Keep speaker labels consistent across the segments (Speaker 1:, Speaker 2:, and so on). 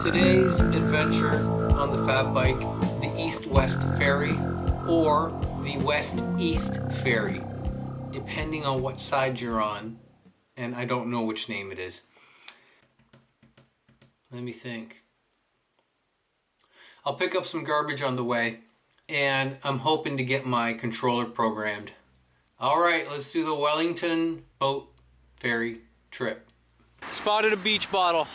Speaker 1: Today's adventure on the Fab Bike, the East-West Ferry or the West-East Ferry, depending on what side you're on, and I don't know which name it is. Let me think. I'll pick up some garbage on the way, and I'm hoping to get my controller programmed. Alright, let's do the Wellington boat ferry trip. Spotted a beach bottle.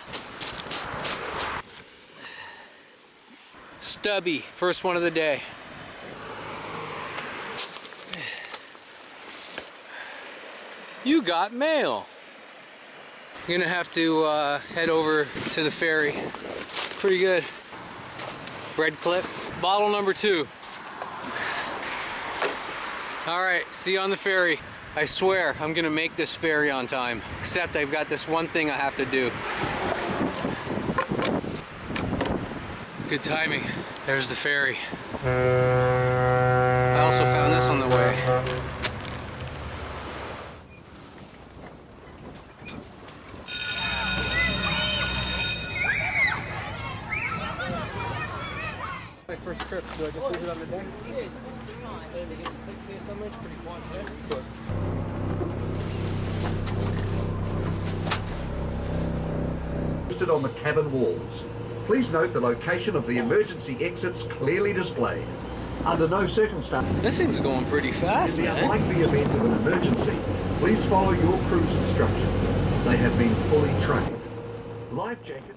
Speaker 1: Stubby, first one of the day. You got mail. You're gonna have to head over to the ferry. Pretty good. Bread clip. Bottle number 2. Alright, see you on the ferry. I swear I'm gonna make this ferry on time. Except I've got this one thing I have to do. Good timing. There's the ferry. I also found this on the way. My first trip, do I just leave it on the deck? If it's maybe it gets to 60 or something, it's pretty quiet today. Cool.
Speaker 2: Posted on the cabin walls. Please note the location of the emergency exits clearly displayed. Under no circumstance.
Speaker 1: This thing's going pretty fast,
Speaker 2: in the
Speaker 1: man.
Speaker 2: unlikely event of an emergency, please follow your crew's instructions. They have been fully trained. Life jackets.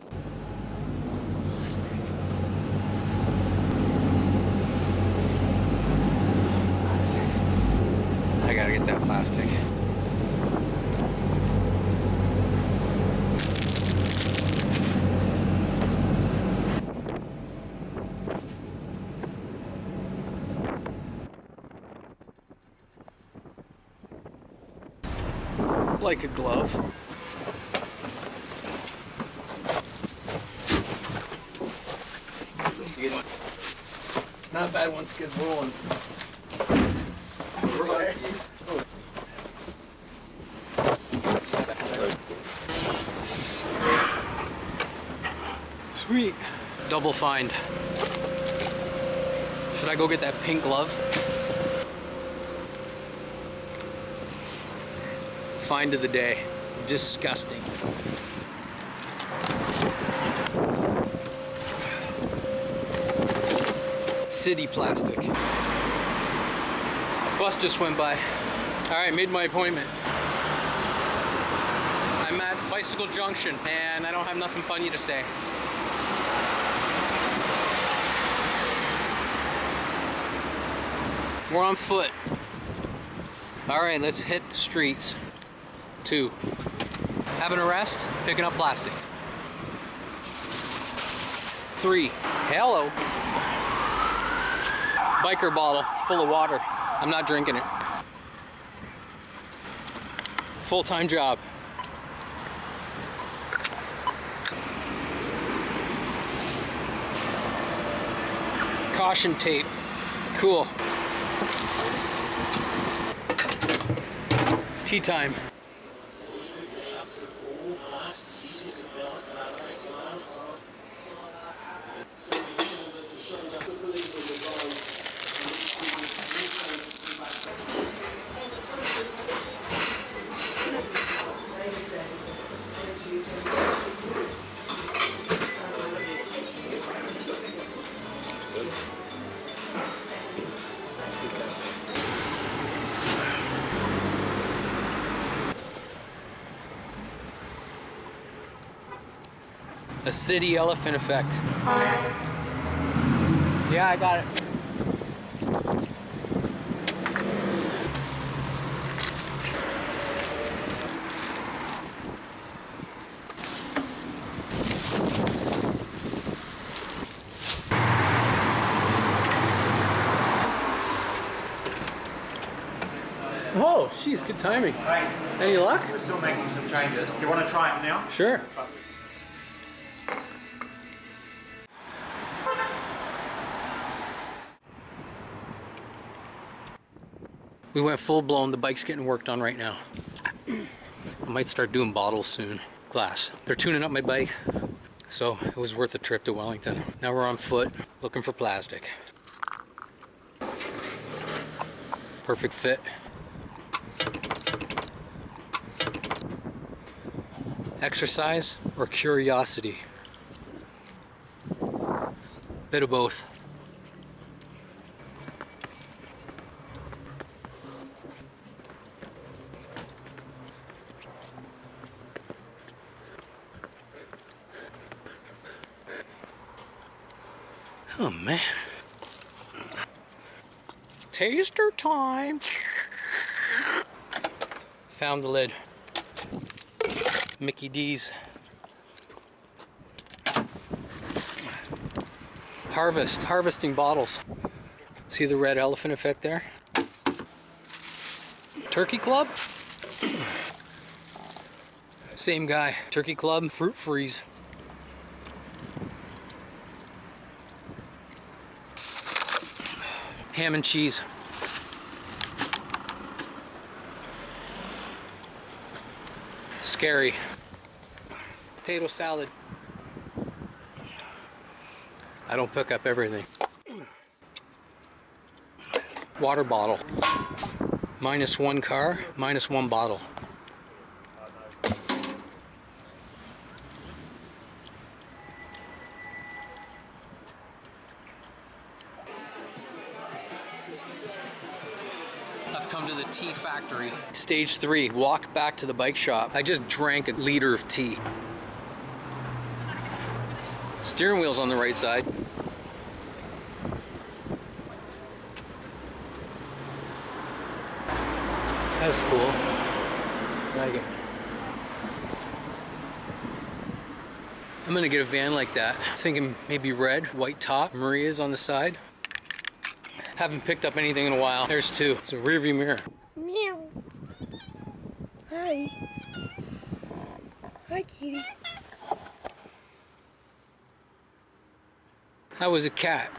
Speaker 1: I gotta get that plastic. Like a glove. It's not bad once it gets rolling. Right. Sweet. Double find. Should I go get that pink glove? Find of the day. Disgusting. City plastic. Bus just went by. Alright, made my appointment. I'm at Bicycle Junction and I don't have nothing funny to say. We're on foot. Alright, let's hit the streets. 2. Having a rest, picking up plastic. 3. Hello. Biker bottle full of water. I'm not drinking it. Full-time job. Caution tape. Cool. Tea time. A city elephant effect. Yeah, I got it. Oh, geez, good timing.
Speaker 3: Hey,
Speaker 1: Any luck?
Speaker 3: we're still making some changes. Do you want to try it now?
Speaker 1: Sure. We went full blown. The bike's getting worked on right now. I might start doing bottles soon. Glass. They're tuning up my bike, so it was worth the trip to Wellington. Now we're on foot looking for plastic. Perfect fit. Exercise or curiosity? Bit of both. Oh man. Taster time. Found the lid. Mickey D's. Harvesting bottles. See the red elephant effect there? Turkey Club? Same guy. Turkey Club, fruit freeze. Ham and cheese. Scary. Potato salad. I don't pick up everything. Water bottle. -1 car, -1 bottle. I've come to the tea factory. Stage 3, walk back to the bike shop. I just drank a liter of tea. Steering wheel's on the right side. That's cool. Like it. I'm gonna get a van like that. Thinking maybe red, white top, Maria's on the side. Haven't picked up anything in a while. There's two. It's a rearview mirror.
Speaker 4: Meow. Hi. Hi, kitty.
Speaker 1: That was a cat.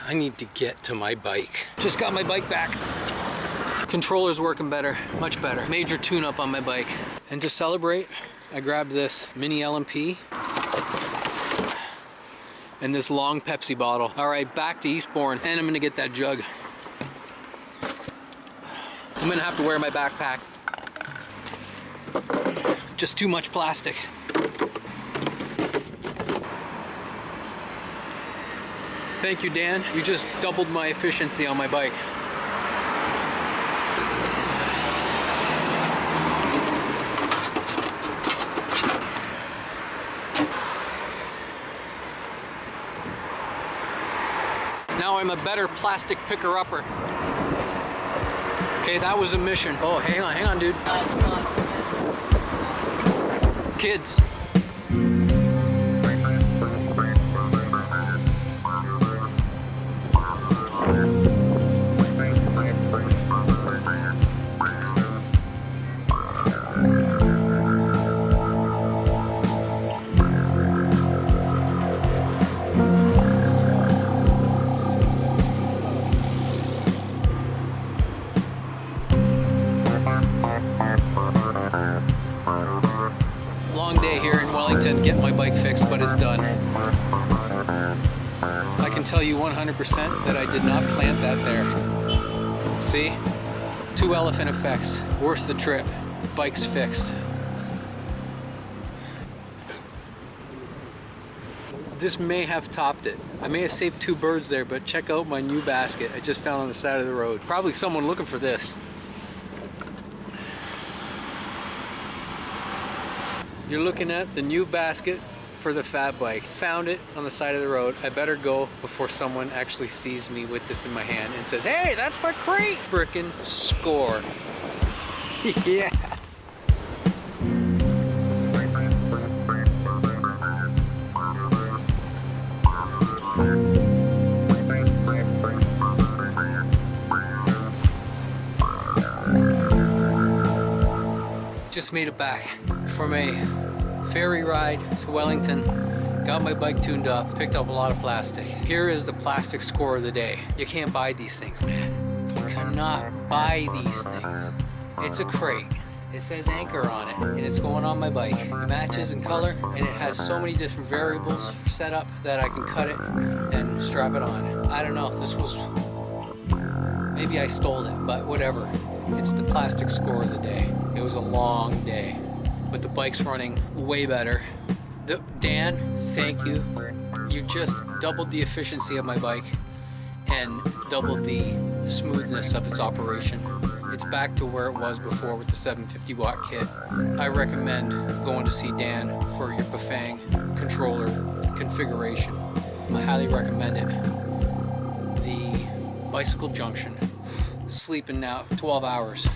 Speaker 1: I need to get to my bike. Just got my bike back. Controller's working better, much better. Major tune-up on my bike. And to celebrate, I grabbed this mini LMP and this long Pepsi bottle. All right, back to Eastbourne, and I'm gonna get that jug. I'm gonna have to wear my backpack. Just too much plastic. Thank you, Dan. You just doubled my efficiency on my bike. Now I'm a better plastic picker-upper. Okay, that was a mission. Oh, hang on, dude. Kids. Get my bike fixed, but it's done. I can tell you 100% that I did not plant that there. See? 2 elephant effects. Worth the trip. Bike's fixed. This may have topped it. I may have saved 2 birds there, but check out my new basket I just found on the side of the road. Probably someone looking for this. You're looking at the new basket for the fat bike. Found it on the side of the road. I better go before someone actually sees me with this in my hand and says, "Hey, that's my crate!" Frickin' score. Yeah. Just made it back from a ferry ride to Wellington. got my bike tuned up, picked up a lot of plastic. Here is the plastic score of the day. You can't buy these things, man. You cannot buy these things. It's a crate. It says Anchor on it, and it's going on my bike. It matches in color, and it has so many different variables set up that I can cut it and strap it on. I don't know if this was... maybe I stole it, but whatever. It's the plastic score of the day. It was a long day, but the bike's running way better. Dan, thank you. You just doubled the efficiency of my bike and doubled the smoothness of its operation. It's back to where it was before with the 750 watt kit. I recommend going to see Dan for your Bafang controller configuration. I highly recommend it. The bicycle junction, sleeping now 12 hours.